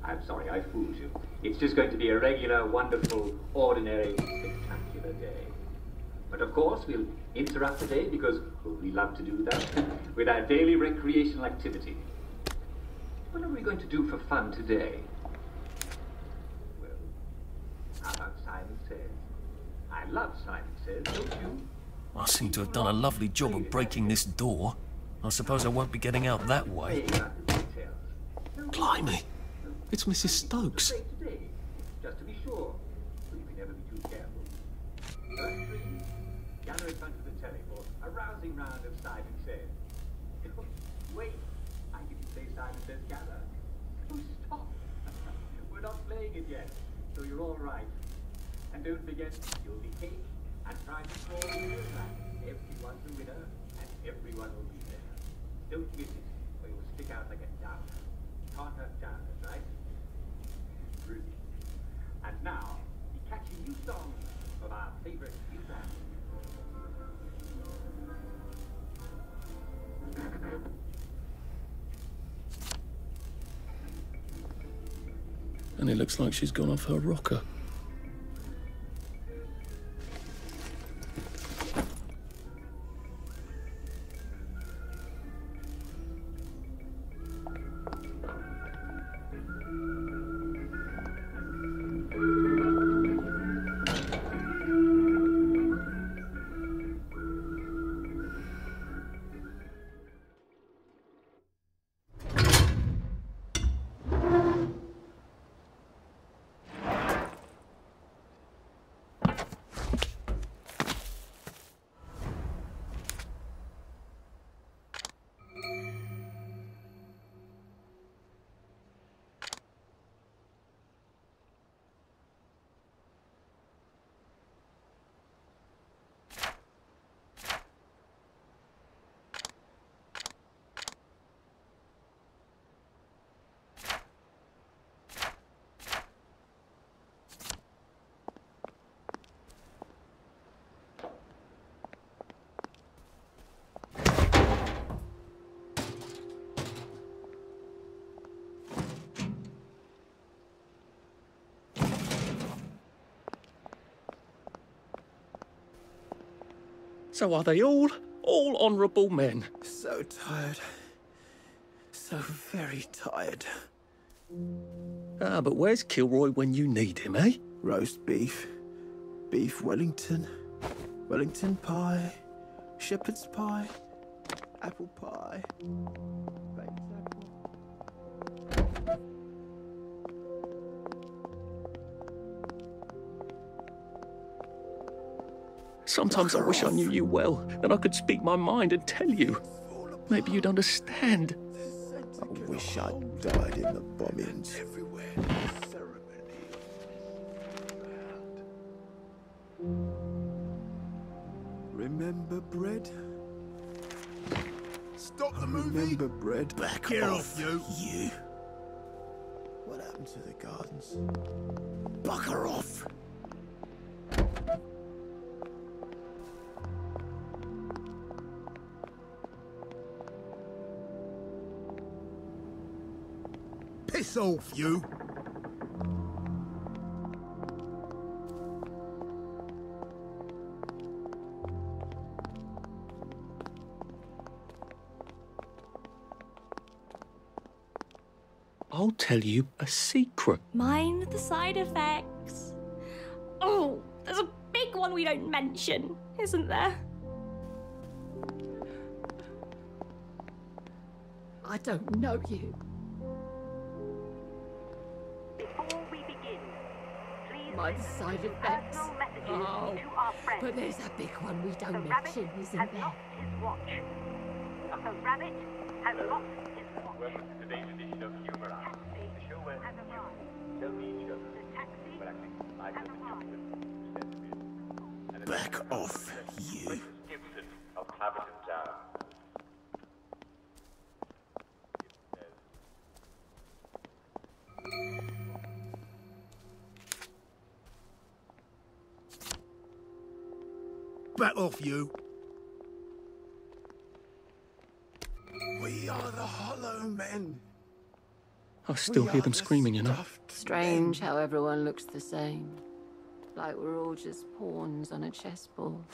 I'm sorry, I fooled you. It's just going to be a regular, wonderful, ordinary, spectacular day. But of course, we'll interrupt the day because we love to do that with our daily recreational activity. What are we going to do for fun today? Well, how about Simon Says? I love Simon Says, don't you? I seem to have done a lovely job of breaking this door. I suppose I won't be getting out that way. Blimey! It's Mrs. Stokes. Just to be sure, we can never be too careful. First three, gather in front of the telly for a rousing round of Simon Says. Wait, I didn't say Simon Says gather. Oh, stop! We're not playing it yet, so you're all right. And don't forget, you'll be cake and prize for all winners. Everyone's a winner, and everyone will be there. Don't miss it, or you'll stick out like a downer. Can't have downers, right? Brilliant. And now, the catchy new song of our favorite new band. And it looks like she's gone off her rocker. So are they all honourable men? So tired. So very tired. Ah, but where's Kilroy when you need him, eh? Roast beef. Beef Wellington. Wellington pie. Shepherd's pie. Apple pie. Baked apple. Sometimes I wish I knew you well, and I could speak my mind and tell you. Maybe you'd understand. I wish I'd died in the bombings. Everywhere. Remember bread? Stop the movie! Remember bread? Back off, you! You. What happened to the gardens? Bugger off! Piss off, you! I'll tell you a secret. Mind the side effects. Oh, there's a big one we don't mention, isn't there? I don't know you. Before we begin, please Mind the listen side to effects. personal messages Oh, to our friends. but there's a big one we The don't rabbit mention, has isn't there? lost his watch. The rabbit has lost his watch. Welcome to today's edition of Humor Hour, the show where Has arrived. you tell me each other. The taxi But actually, I has tell the arrived. gentleman and Back off, you! Gibson of Clapperton Town. Back off, you! We are the Hollow Men. I still hear them screaming, you know. Strange how everyone looks the same. Like we're all just pawns on a chessboard.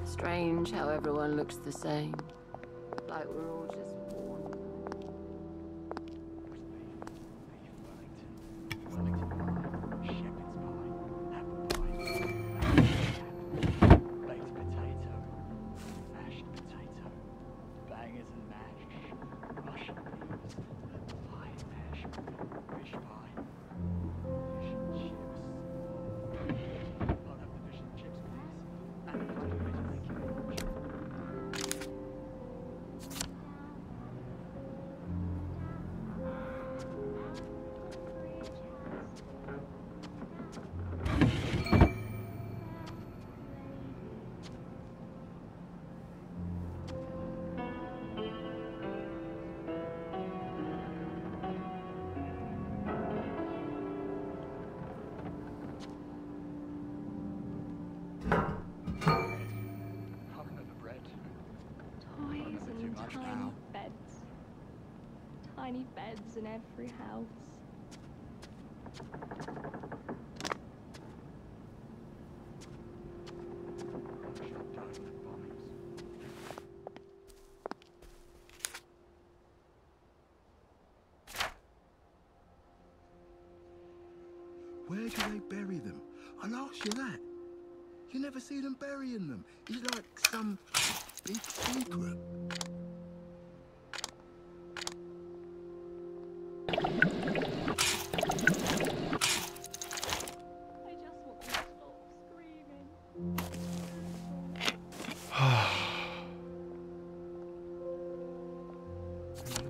Strange how everyone looks the same. Like we're all just pawns. Tiny beds in every house. Where do they bury them? I'll ask you that. You never see them burying them. It's like some big secret.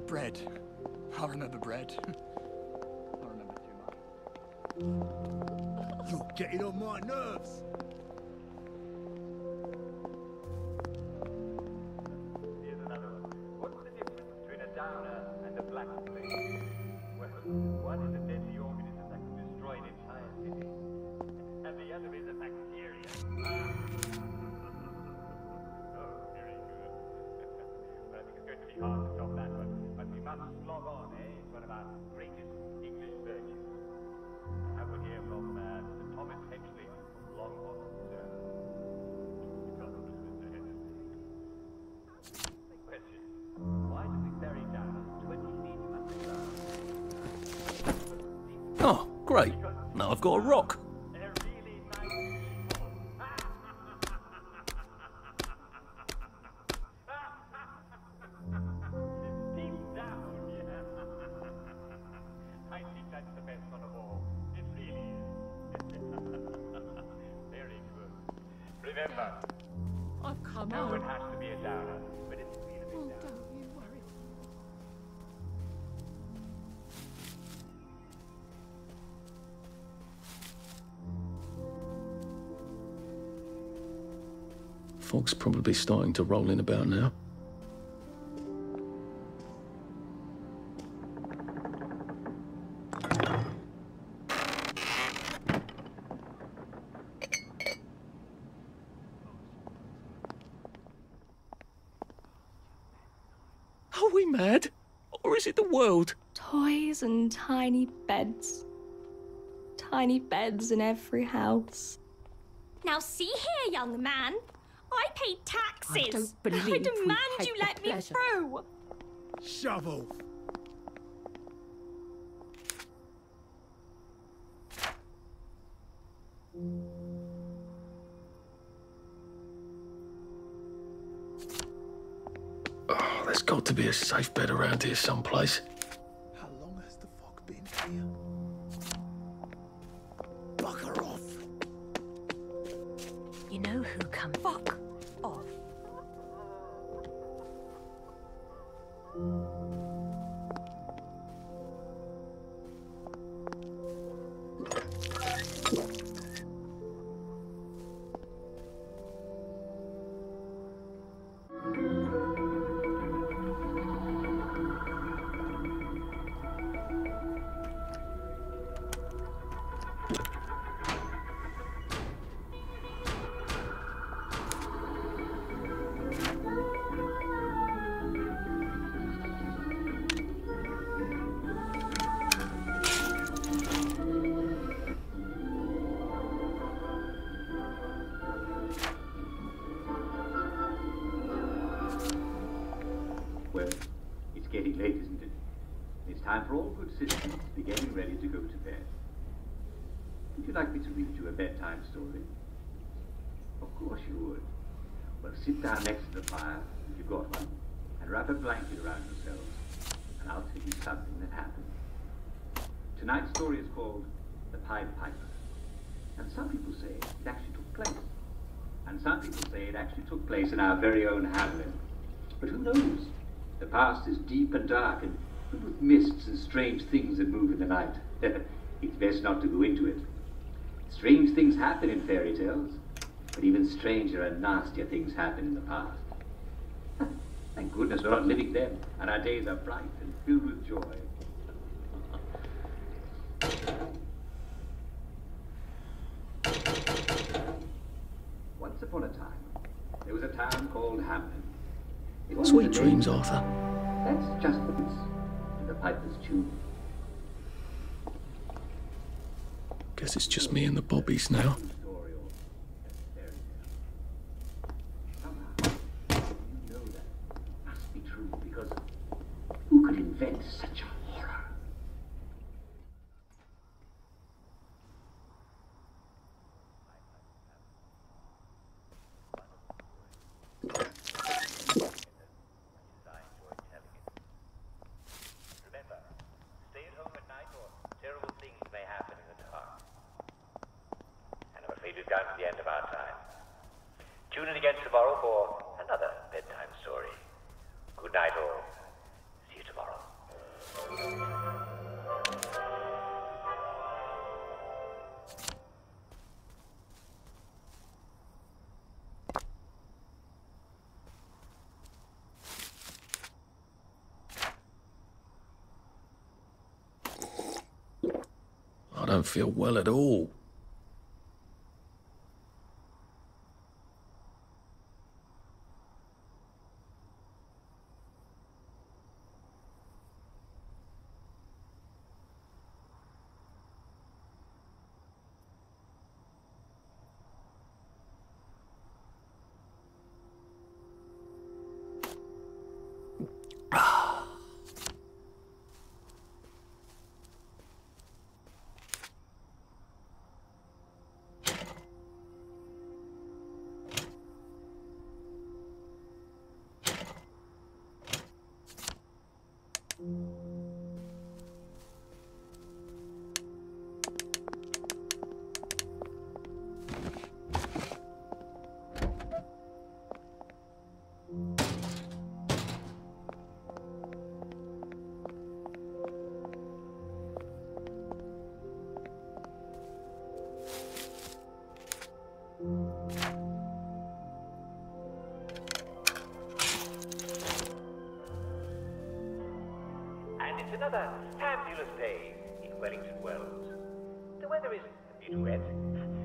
Bread. I remember bread. I remember too much. You're getting on my nerves. Here's another one. What's the difference between a downer and a black thing? Well, one is a deadly organism that can destroy an entire city, and the other is a bacteria. Oh, very good. Well, I think it's going to be hard to stop that one, but we must slog on, eh? It's one of our greatest English virtues. I will hear from Mr. Thomas Hedgley from Longhorn. Question. Why do we bury down 20 feet underground? Oh, great. Now I've got a rock. They're really nice people. Deep down, yeah. I think that's the best one of all. It really is. Very good. Remember, Oh, come no one on. has to be a downer, but if you feel a Oh, bit down. don't you worry. Fog's probably starting to roll in about now. Are we mad? Or is it the world? Toys and tiny beds. Tiny beds in every house. Now see here, young man. I paid taxes. I don't believe I we demand paid you the let me pleasure. through. Shovel. There's got to be a safe bed around here someplace. How long has the fog been here? Bugger off! You know who come fuck off. Well, it's getting late, isn't it? It's time for all good citizens to be getting ready to go to bed. Would you like me to read you a bedtime story? Of course you would. Well, sit down next to the fire, if you've got one, and wrap a blanket around yourselves, and I'll tell you something that happened. Tonight's story is called The Pied Piper. And some people say it actually took place. And some people say it actually took place in our very own Hamlin. But who knows? The past is deep and dark and filled with mists and strange things that move in the night. It's best not to go into it. Strange things happen in fairy tales, but even stranger and nastier things happen in the past. Thank goodness we're not living then, and our days are bright and filled with joy. Once upon a time, there was a town called Hamlin. It wasn't Sweet a dreams, name. Arthur. That's just the bits and the piper's tune. Guess it's just me and the bobbies now. Story or fairy tale. Somehow, you know that must be true, because who could invent such a horror? Remember, stay at home at night or terrible things may happen in the dark. And I'm afraid we've come to the end of our time. Tune in again tomorrow for another bedtime story. Good night all. See you tomorrow. I don't feel well at all. And it's another fabulous day in Wellington Wells. The weather is a bit wet,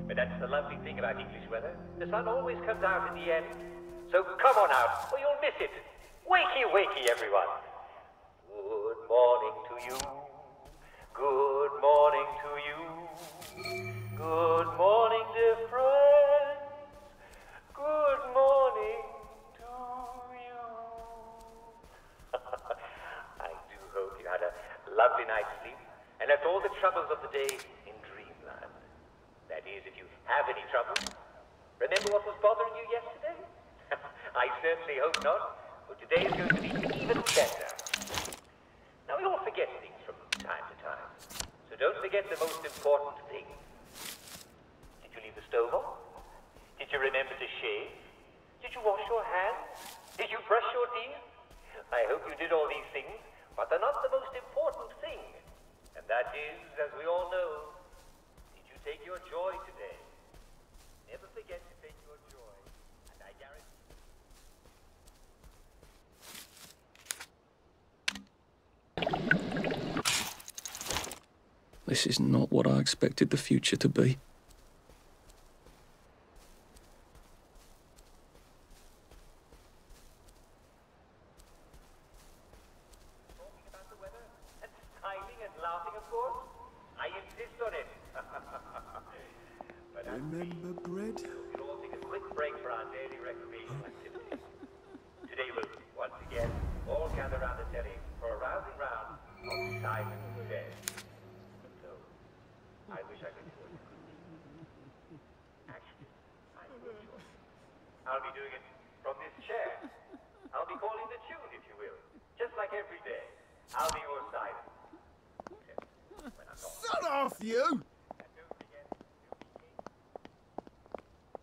but that's the lovely thing about English weather. The sun always comes out in the end. So come on out, or you'll miss it. Wakey, wakey, everyone. Good morning to you. Good morning to you. Good morning, dear friends. Good morning to you. I do hope you had a lovely night's sleep and left all the troubles of the day in dreamland. That is, if you have any troubles. Remember what was bothering you yesterday? I certainly hope not. for today is going to be even better. Now, we all forget things from time to time, so don't forget the most important thing. Did you leave the stove on? Did you remember to shave? Did you wash your hands? Did you brush your teeth? I hope you did all these things, but they're not the most important thing. And that is, as we all know, did you take your joy today? Never forget to take your joy, and I guarantee... This is not what I expected the future to be. Talking about the weather, and smiling and laughing, of course. I insist on it. But Remember bread? we'll all take a quick break for our daily recreational activities. Today we'll, once again, all gather around the telly for a rousing round of Simon Says. So, I wish I could join you. Actually, I will join you. I'll be doing it from this chair. I'll be calling the tune, if you will. Just like every day. I'll be your Simon. Except when I'm not. Shut off, you! And don't forget,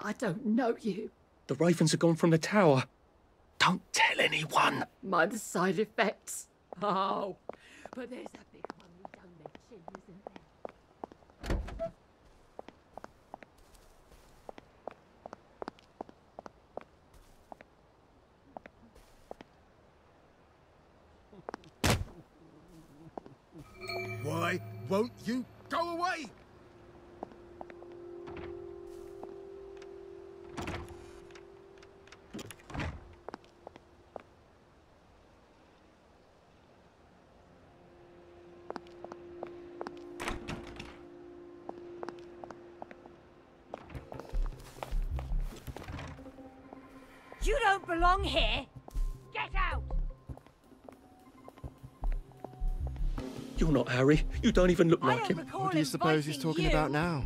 I don't know you. The ravens have gone from the tower. Don't tell anyone. Mind the side effects. Oh, but there's a big one we don't mention, isn't there? Why won't you go away? You don't belong here. Get out! You're not Harry. You don't even look I like don't him. recall What do you suppose he's inviting talking you. about now?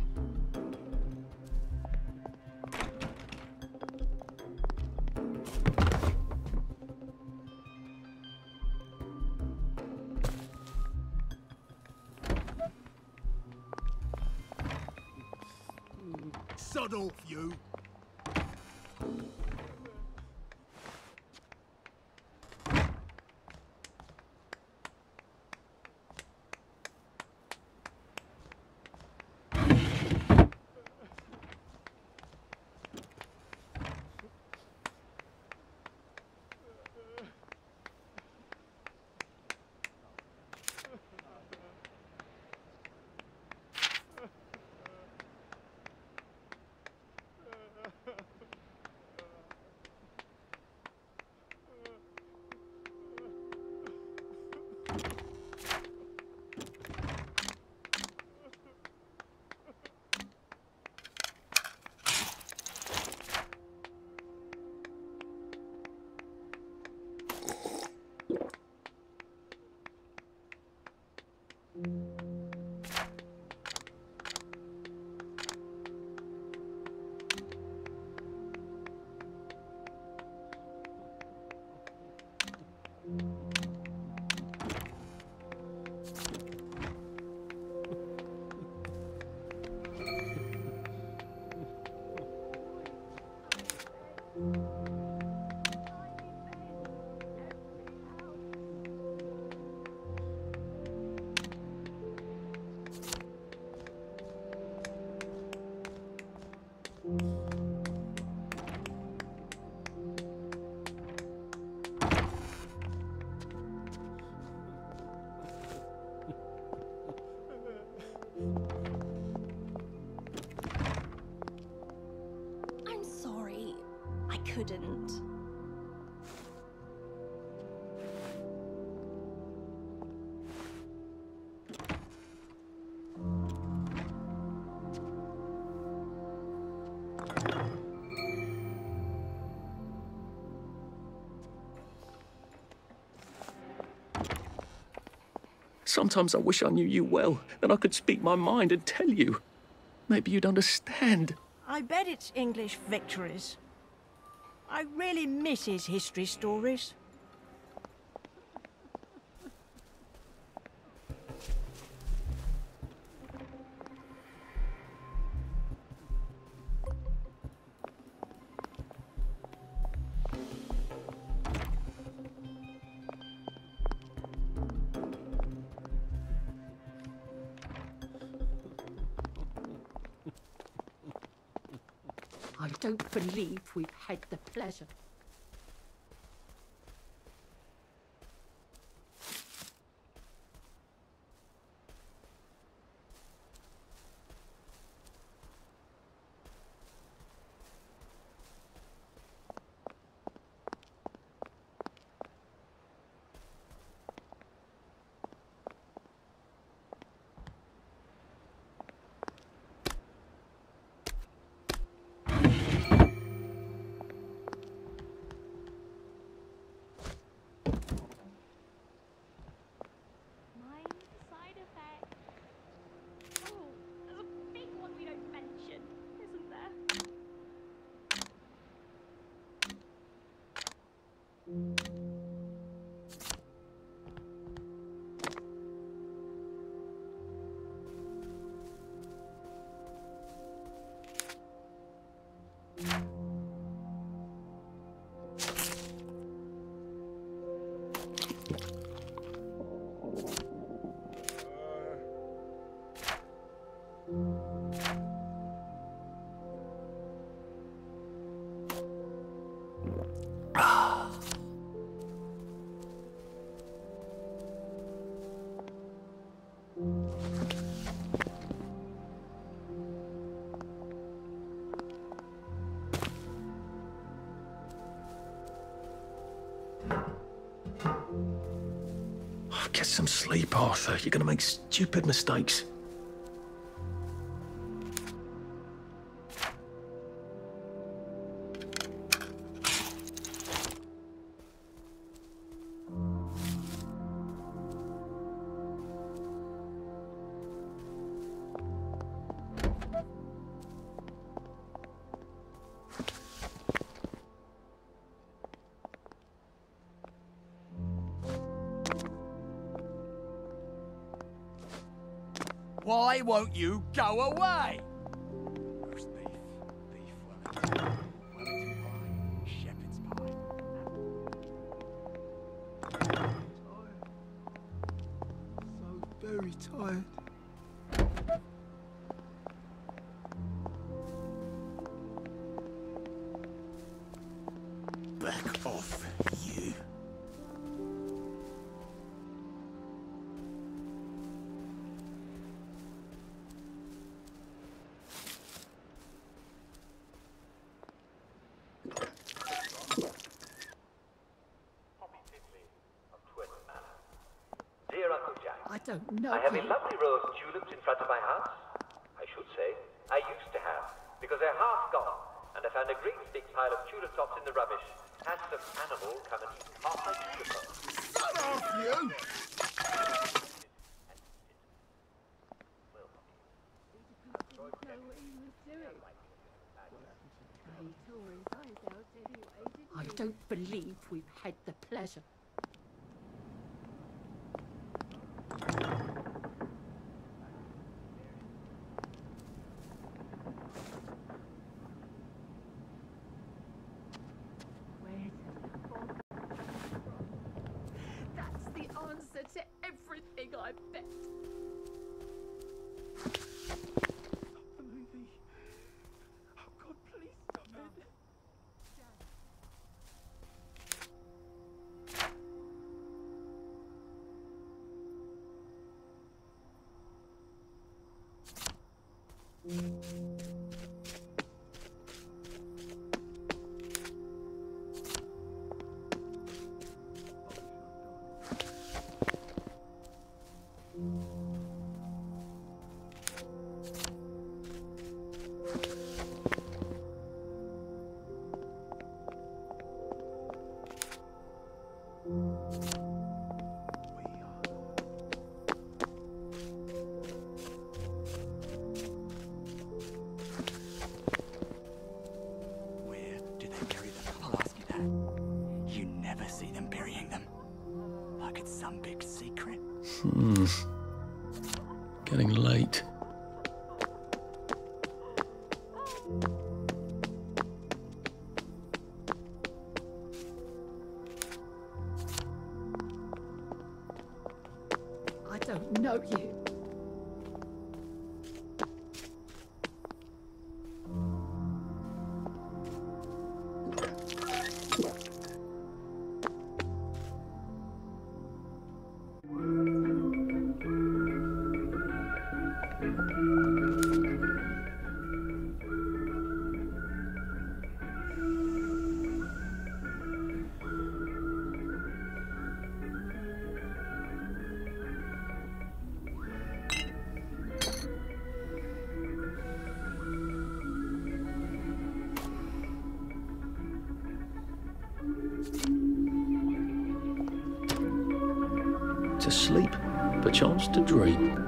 Sod off, you! I'm sorry. I couldn't. Sometimes I wish I knew you well, then I could speak my mind and tell you. Maybe you'd understand. I bet it's English victories. I really miss his history stories. I don't believe we've had the pleasure. Get some sleep, Arthur. You're gonna make stupid mistakes. Why won't you go away? Roast beef, beef Wellington, Wellington pie, shepherd's pie. Tired. So very tired. Back off, you. Dear Uncle Jack, I don't know I have a you. lovely row of tulips in front of my house. I should say, I used to have, because they're half gone, and I found a great big pile of tulip tops in the rubbish. Had some animal come and eat half my tulip tops. Shut off, you! I don't believe we've had the pleasure. That's the answer to everything, I bet. Absolutely. Oh God, please stop it. Where do they bury them? I'll ask you that. You never see them burying them. Like it's some big secret. Getting late. I don't know you. sleep, perchance to dream.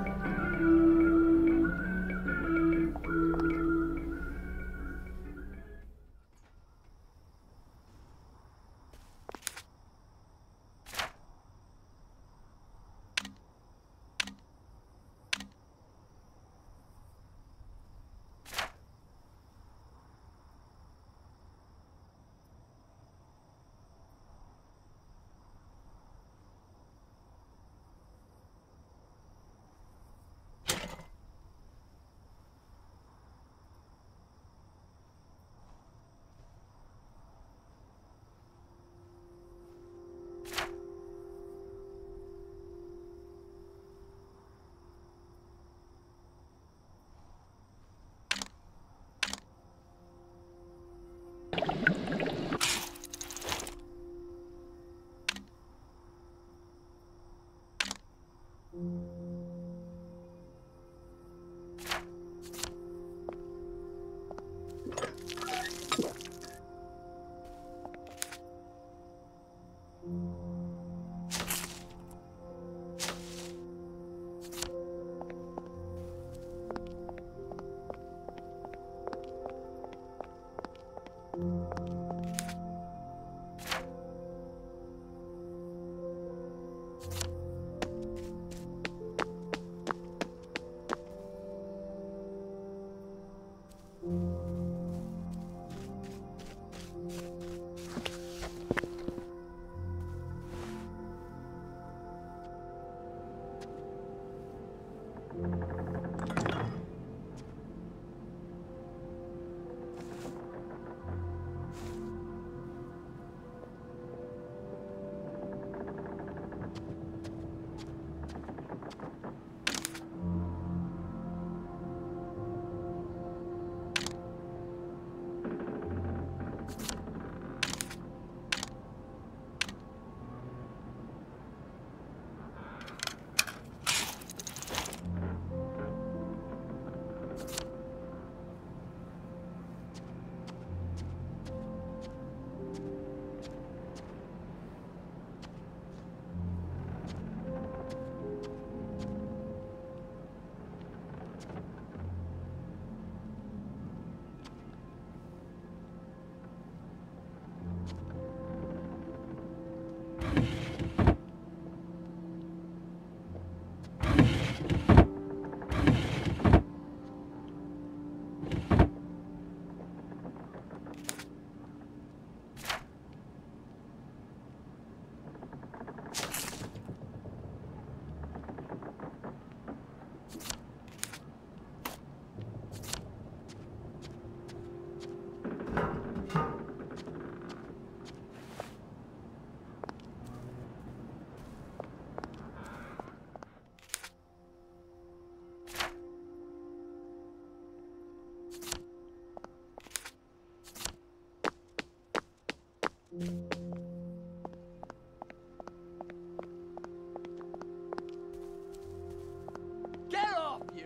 Get off, you!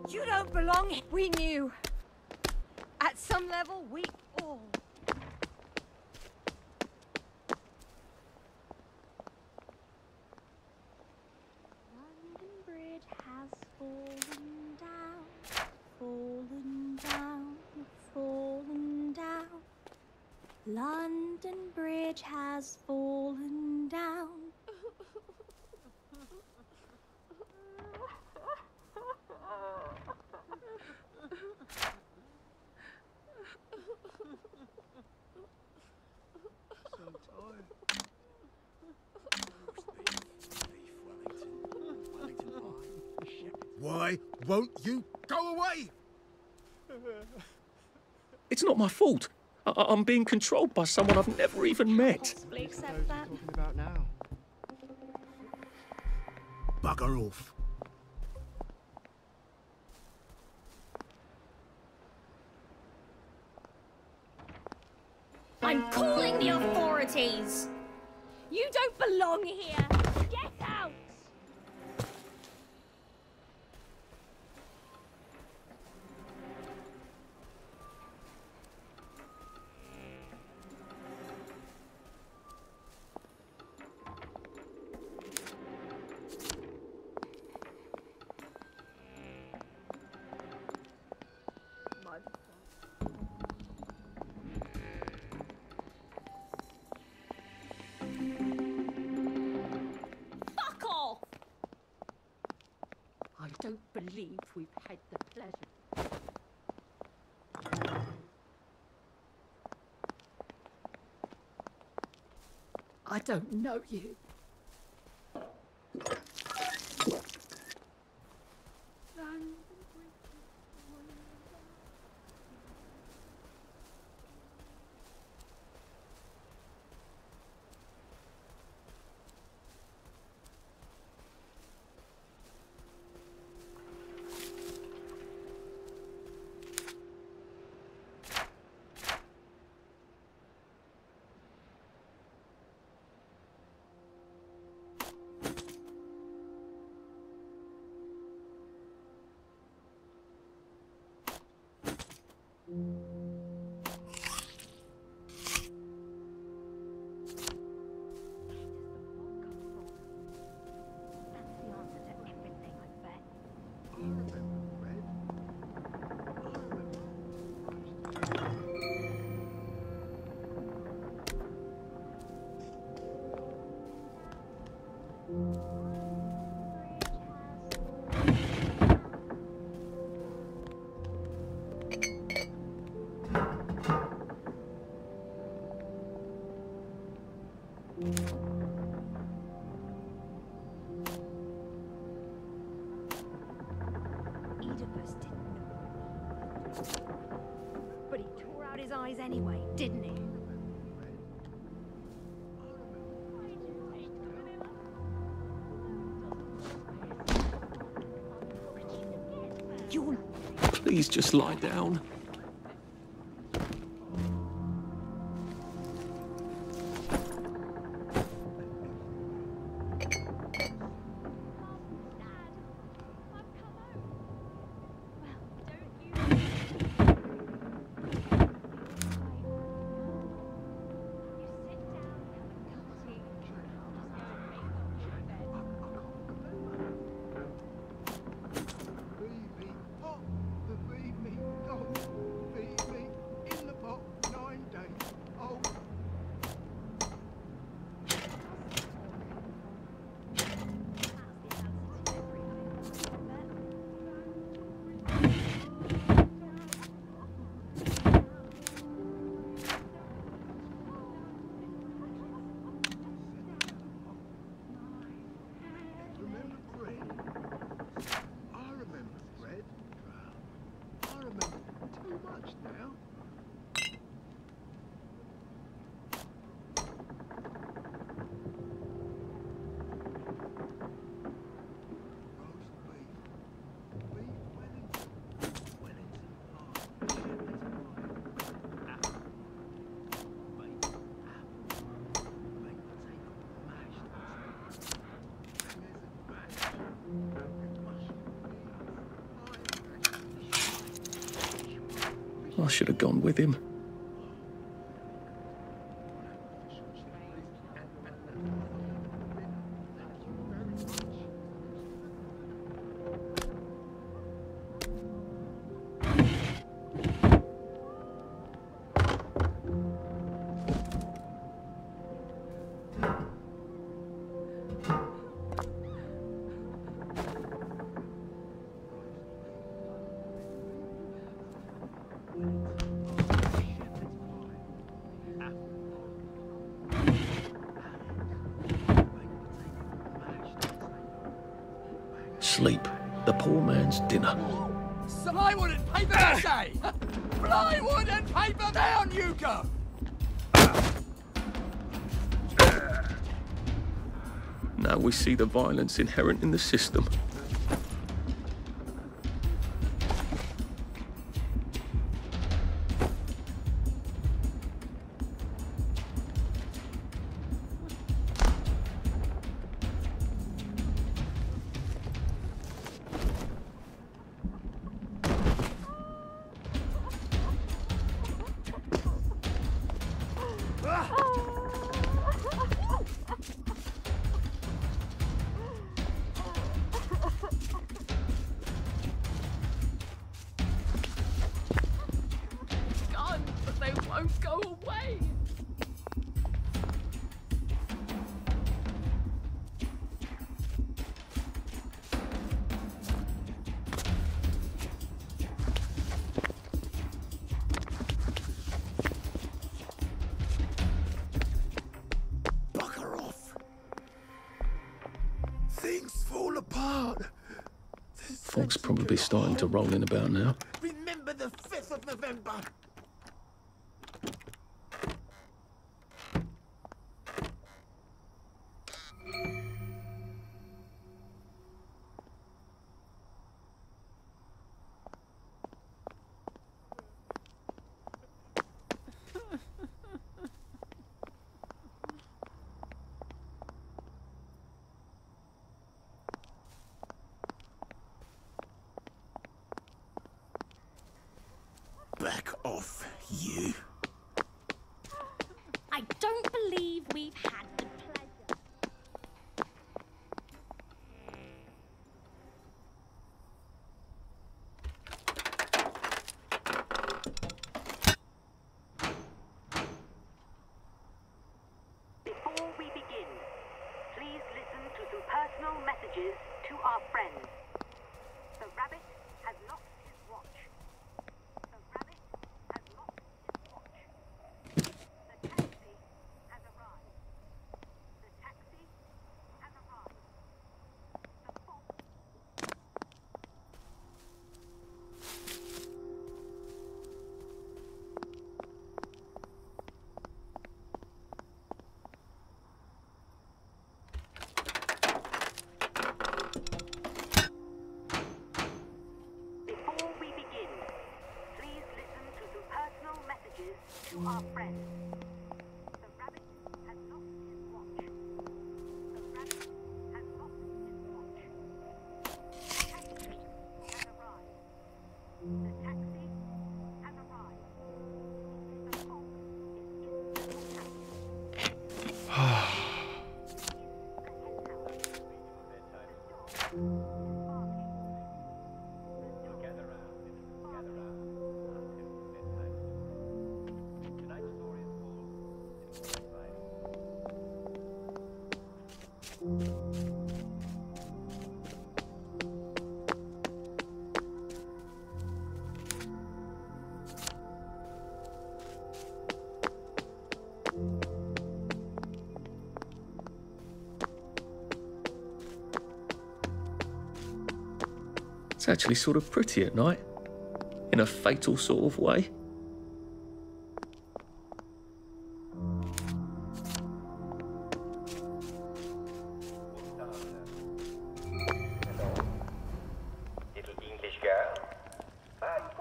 You don't belong here. We knew. At some level, we all. London Bridge has fallen down, fallen down, fallen down. London Bridge has fallen down. Why won't you go away? It's not my fault. I'm being controlled by someone I've never even met. Possibly accept that. Talking about now. Bugger off. I'm calling the authorities! You don't belong here. Get out! don't believe we've had the pleasure. I don't know you. But he tore out his eyes anyway, didn't he? Please just lie down. I should have gone with him. Sleep, the poor man's dinner. Plywood and paper mache! Plywood and paper, down you go! Now we see the violence inherent in the system. fall apart. Fog's probably starting to roll in about now. Remember the 5th of November. Back off, you. I don't believe we've had the pleasure. Before we begin, please listen to some personal messages to our friends. The rabbit has lost his watch. The rabbit has lost his watch. The taxi has arrived. The taxi has arrived. The fog. Before we begin, please listen to some personal messages to our friends. The rabbit has lost his watch. The rabbit has lost his watch. The taxi has arrived. The taxi has arrived. The fog is in the taxi. Gather round. Gather round until bedtime. Tonight's story is called It's actually sort of pretty at night, in a fatal sort of way. Little English girl.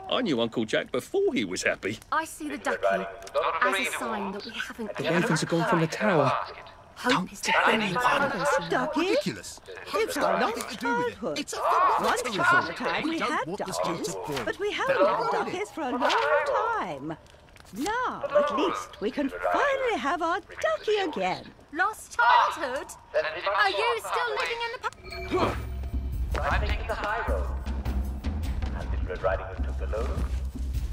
I knew Uncle Jack before he was happy. I see the ducky as a sign that we haven't The given ravens up have gone from the tower. Hope is the thing that others know. Ducky? Ridiculous. It's got nothing to do with it. It's a Once thermometer upon a result. time we don't had want the street duckies, to boil. but we haven't had duckies for a long time. Now, at least, we can finally have our ducky again. Lost childhood? Are you still living in the past? I'm taking the high road. And Little Red Riding Hood took the low road,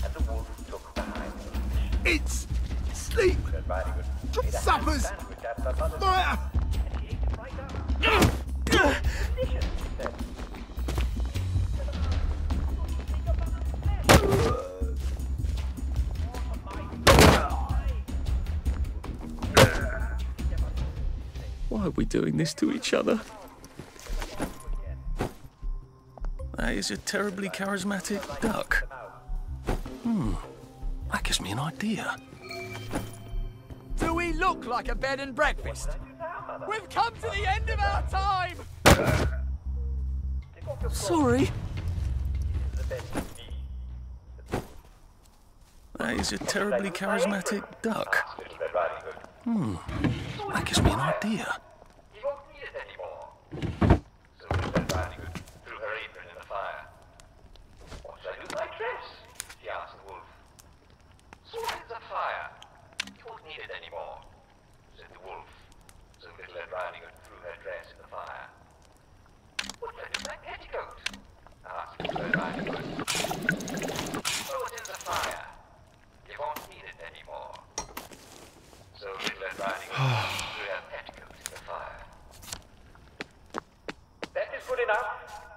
and the wolf took the high road. It's sleep. Red Riding Hood made a Suppers. ham sandwich out of her mother's Fire. and he ate it right up. Delicious, he said. Why are we doing this to each other? That is a terribly charismatic duck. That gives me an idea. Do we look like a bed and breakfast? We've come to the end of our time! Sorry. That is a terribly charismatic duck. Little Red Riding Hood. That gives me an idea. He won't need it anymore. So Little Red Riding Hood threw her apron in the fire. What should I do with my dress? She asked the wolf. So what is the fire? You won't need it anymore, said the wolf. So Little Red Riding Hood threw her dress in the fire. What should I do with my petticoat? Asked Little Red Riding Hood. So what's in the fire? You won't need it anymore. So Little Red Riding Hood threw her petticoat in the fire. That is good enough,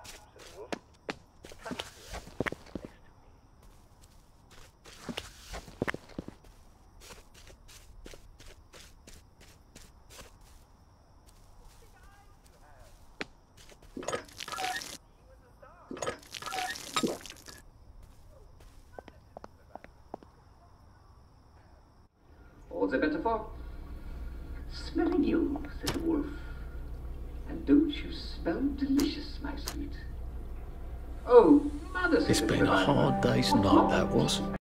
said the wolf. Come here, next to me. for smelling you, said the wolf. And don't you smell delicious, my sweet? Oh, mother, It's been a hard day's night, that was.